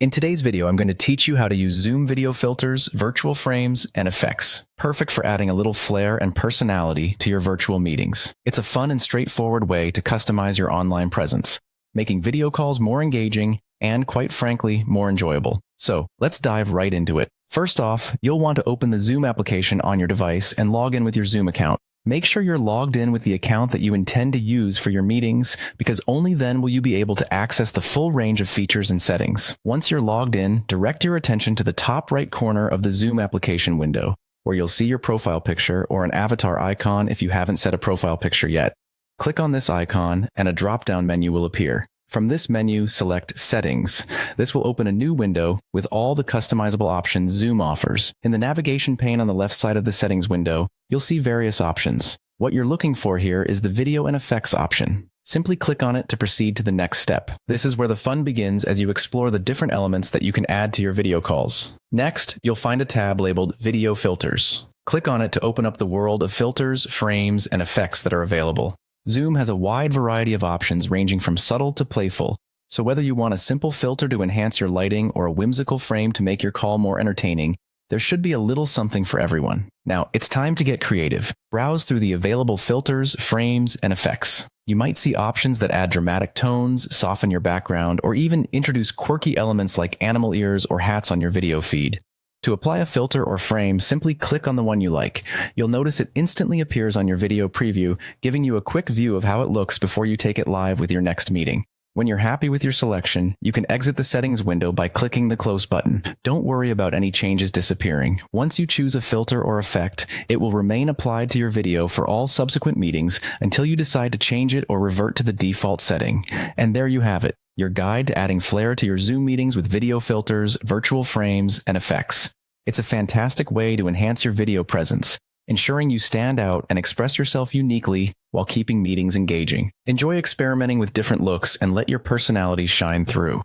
In today's video, I'm going to teach you how to use Zoom video filters, virtual frames, and effects. Perfect for adding a little flair and personality to your virtual meetings. It's a fun and straightforward way to customize your online presence, making video calls more engaging and, quite frankly, more enjoyable. So let's dive right into it. First off, you'll want to open the Zoom application on your device and log in with your Zoom account. Make sure you're logged in with the account that you intend to use for your meetings, because only then will you be able to access the full range of features and settings. Once you're logged in, direct your attention to the top right corner of the Zoom application window, where you'll see your profile picture or an avatar icon if you haven't set a profile picture yet. Click on this icon and a drop-down menu will appear. From this menu, select Settings. This will open a new window with all the customizable options Zoom offers. In the navigation pane on the left side of the settings window, you'll see various options. What you're looking for here is the Video and Effects option. Simply click on it to proceed to the next step. This is where the fun begins as you explore the different elements that you can add to your video calls. Next, you'll find a tab labeled Video Filters. Click on it to open up the world of filters, frames, and effects that are available. Zoom has a wide variety of options ranging from subtle to playful, so whether you want a simple filter to enhance your lighting or a whimsical frame to make your call more entertaining, there should be a little something for everyone. Now, it's time to get creative. Browse through the available filters, frames, and effects. You might see options that add dramatic tones, soften your background, or even introduce quirky elements like animal ears or hats on your video feed. To apply a filter or frame, simply click on the one you like. You'll notice it instantly appears on your video preview, giving you a quick view of how it looks before you take it live with your next meeting. When you're happy with your selection, you can exit the settings window by clicking the close button. Don't worry about any changes disappearing. Once you choose a filter or effect, it will remain applied to your video for all subsequent meetings until you decide to change it or revert to the default setting. And there you have it, your guide to adding flair to your Zoom meetings with video filters, virtual frames, and effects. It's a fantastic way to enhance your video presence, ensuring you stand out and express yourself uniquely while keeping meetings engaging. Enjoy experimenting with different looks and let your personality shine through.